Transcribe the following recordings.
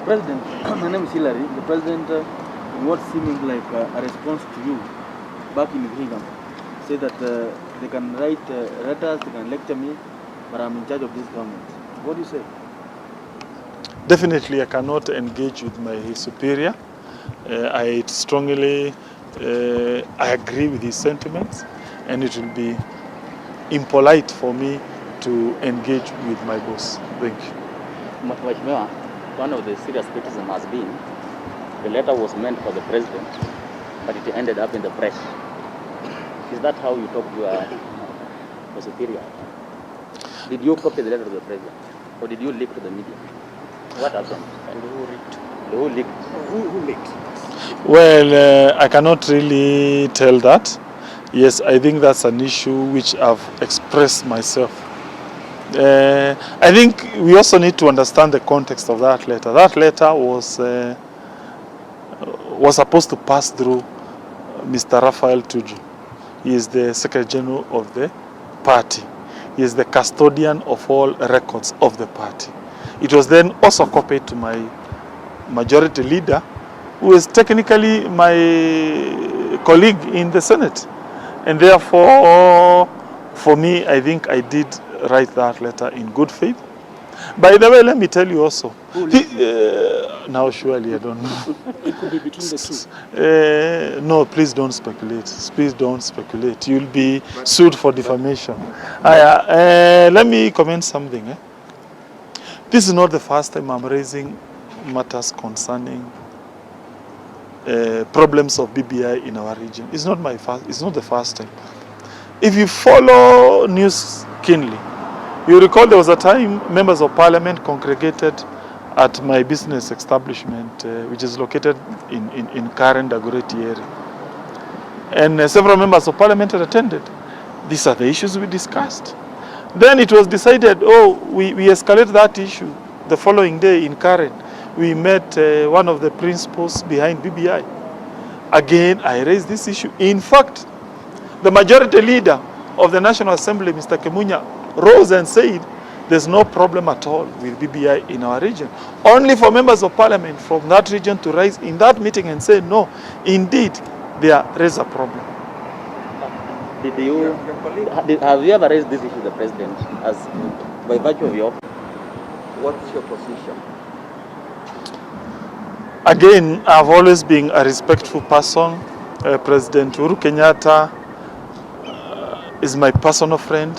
President, my name is Hillary. The President, in what seeming like a response to you back in Uhuru, said that they can write letters, they can lecture me, but I'm in charge of this government. What do you say? Definitely, I cannot engage with my superior. I strongly I agree with his sentiments, and it will be impolite for me to engage with my boss. Thank you. Mheshimiwa, one of the serious criticism has been the letter was meant for the president, but it ended up in the press. Is that how you talk to your superior? Did you copy the letter to the president, or did you leak to the media? What happened? And who leaked? Who leaked? Who leaked? Well, I cannot really tell that. Yes, I think that's an issue which I've expressed myself. I think we also need to understand the context of that letter. That letter was supposed to pass through Mr. Raphael Tuju. He is the Secretary General of the party. He is the custodian of all records of the party. It was then also copied to my majority leader, who is technically my colleague in the Senate. And therefore, for me, I think I did write that letter in good faith. By the way, let me tell you also. Now, surely I don't know. It could be between the two. No, please don't speculate. Please don't speculate. You'll be sued for defamation. Let me comment something. This is not the first time I'm raising matters concerning problems of BBI in our region. It's not the first time. If you follow news keenly, you recall there was a time members of parliament congregated at my business establishment, which is located in Karen Dagoretti area. And several members of parliament had attended. These are the issues we discussed. Then it was decided, we escalate that issue. The following day in Karen, we met one of the principals behind BBI. Again, I raised this issue. In fact, the majority leader of the National Assembly, Mr. Kemunya, rose and said, there's no problem at all with BBI in our region. Only for members of parliament from that region to rise in that meeting and say, no, indeed, there is a problem. Have you ever raised this issue to the president as by virtue of your office? What's your position? Again, I've always been a respectful person. President Uhuru Kenyatta is my personal friend.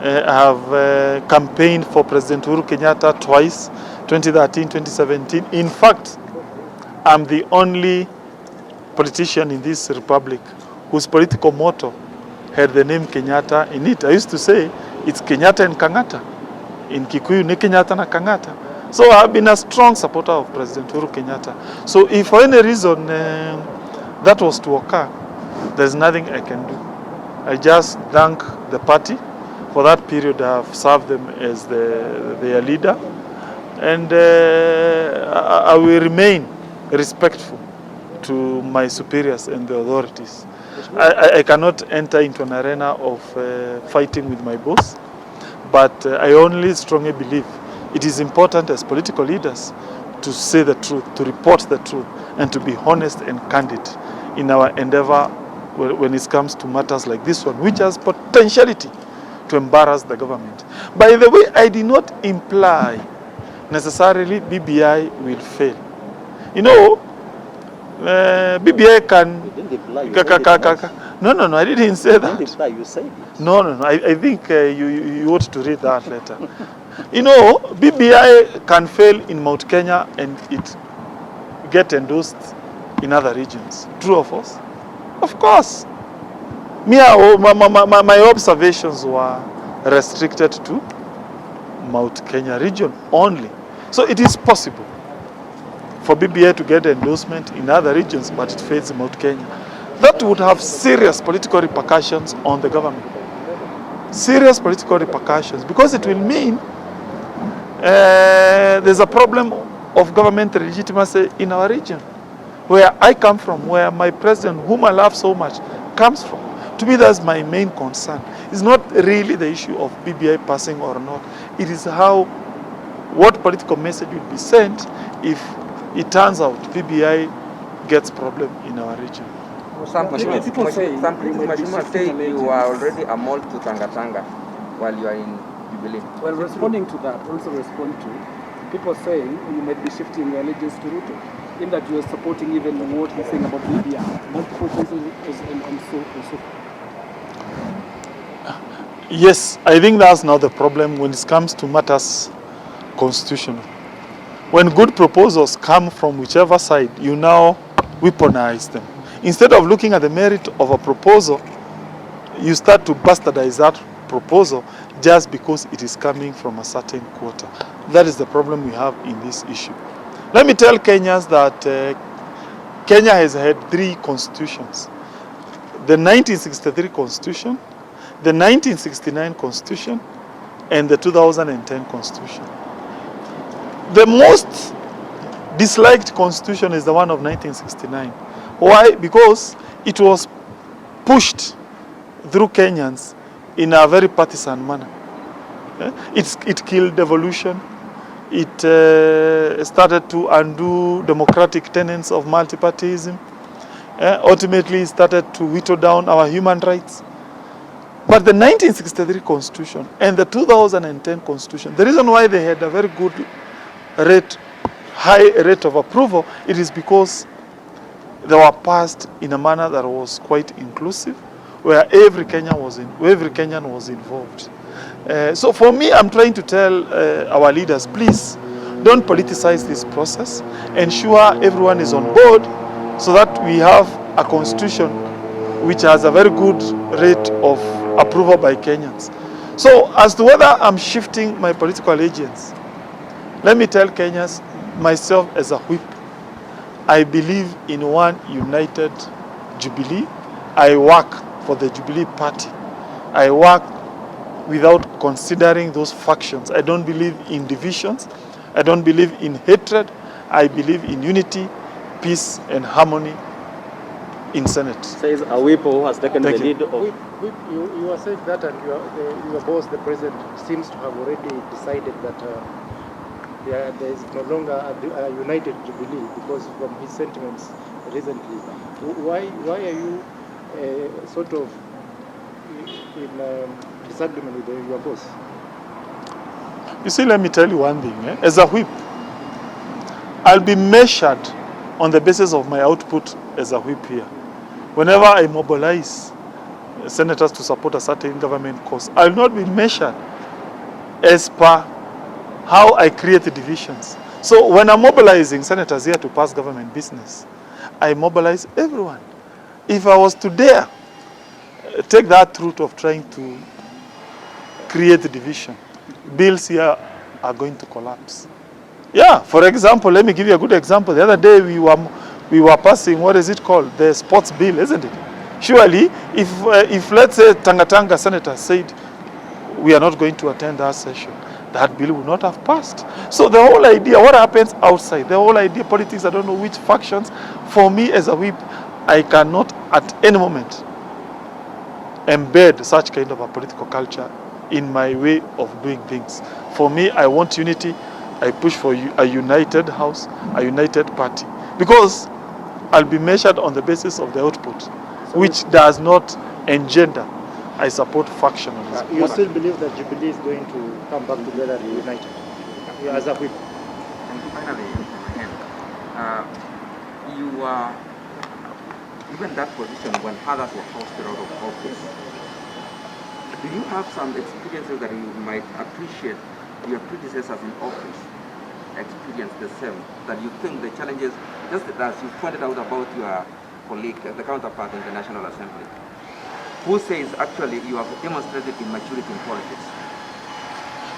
I have campaigned for President Uhuru Kenyatta twice, 2013, 2017. In fact, I'm the only politician in this republic whose political motto had the name Kenyatta in it. I used to say, it's Kenyatta and Kangata. In Kikuyu, ni Kenyatta na Kangata. So I've been a strong supporter of President Uhuru Kenyatta. So if for any reason that was to occur, there's nothing I can do. I just thank the party. For that period, I have served them as their leader. And I will remain respectful to my superiors and the authorities. I cannot enter into an arena of fighting with my boss, but I only strongly believe it is important as political leaders to say the truth, to report the truth, and to be honest and candid in our endeavor when it comes to matters like this one, which has potentiality to embarrass the government. By the way, I did not imply necessarily BBI will fail. You know, BBI can... No, I didn't say that. You said it. No, I think you ought to read that letter. You know, BBI can fail in Mount Kenya and it get endorsed in other regions. True or false? Of course. My observations were restricted to Mount Kenya region only. So it is possible for BBI to get endorsement in other regions, but it fails in Mount Kenya. That would have serious political repercussions on the government. Serious political repercussions, because it will mean there's a problem of government legitimacy in our region, where I come from, where my president, whom I love so much, comes from. To me, that's my main concern. It's not really the issue of BBI passing or not. It is how what political message will be sent if it turns out BBI gets problem in our region. Some critics say you are already a mole to Tanga while you are in Jubilee. Well, responding to that, also respond to people saying you might be shifting your allegiance to Ruto, in that you are supporting even what he's saying about BBI. Multiple places and so. Yes, I think that's not the problem when it comes to matters constitutional. When good proposals come from whichever side, you now weaponize them. Instead of looking at the merit of a proposal, you start to bastardize that proposal just because it is coming from a certain quarter. That is the problem we have in this issue. Let me tell Kenyans that Kenya has had 3 constitutions. The 1963 constitution, the 1969 constitution, and the 2010 constitution. The most disliked constitution is the one of 1969. Why? Because it was pushed through Kenyans in a very partisan manner. It killed devolution. It started to undo democratic tenets of multipartyism. Ultimately, it started to whittle down our human rights. But the 1963 constitution and the 2010 constitution, the reason why they had a very good high rate of approval, it is because they were passed in a manner that was quite inclusive, where every Kenyan was involved. So for me, I'm trying to tell our leaders, please don't politicize this process. Ensure everyone is on board so that we have a constitution which has a very good rate of approval by Kenyans. So as to whether I'm shifting my political allegiance, let me tell Kenyans, myself as a whip, I believe in one united Jubilee. I work for the Jubilee Party. I work without considering those factions. I don't believe in divisions. I don't believe in hatred. I believe in unity, peace, and harmony in Senate. Says a whip who has taken the lead of... You are saying that, and your boss, the president, seems to have already decided that there is no longer a united Jubilee because from his sentiments recently. Why are you sort of in disagreement with your boss? You see, let me tell you one thing. As a whip, I'll be measured on the basis of my output as a whip here. Whenever I mobilize senators to support a certain government cause, I'll not be measured as per how I create the divisions. So when I'm mobilizing senators here to pass government business, I mobilize everyone. If I was to dare take that route of trying to create the division, bills here are going to collapse. Yeah, for example, let me give you a good example. The other day we were passing, what is it called? The sports bill, isn't it? Surely, if let's say Tanga senator said we are not going to attend that session, that bill would not have passed. So the whole idea, what happens outside, the whole idea, politics, I don't know which factions, for me as a whip, I cannot at any moment embed such kind of a political culture in my way of doing things. For me, I want unity. I push for a united house, a united party. Because I'll be measured on the basis of the output, which does not engender. I support factionalism. You still believe that Jubilee is going to come back together and united as a whip? And finally, you are given that position when others were ousted out of office. Do you have some experiences that you might appreciate your predecessors in office experience the same, that you think the challenges, just as you pointed out about your colleague, the counterpart in the National Assembly, who says actually you have demonstrated immaturity in politics?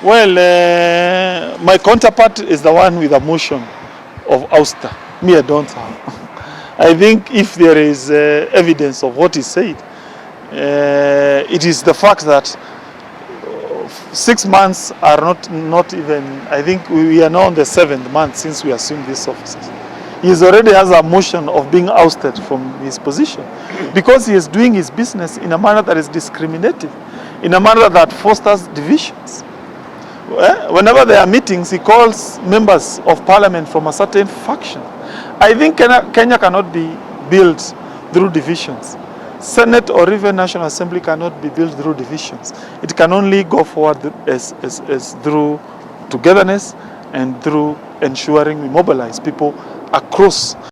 Well, my counterpart is the one with a motion of ouster. Me, I don't have. I think if there is evidence of what is said, it is the fact that 6 months are not even, I think we are now on the 7th month since we assumed these offices. He already has a motion of being ousted from his position because he is doing his business in a manner that is discriminative, in a manner that fosters divisions. Whenever there are meetings, he calls members of parliament from a certain faction. I think Kenya cannot be built through divisions. Senate or even National Assembly cannot be built through divisions. It can only go forward as through togetherness and through ensuring we mobilize people across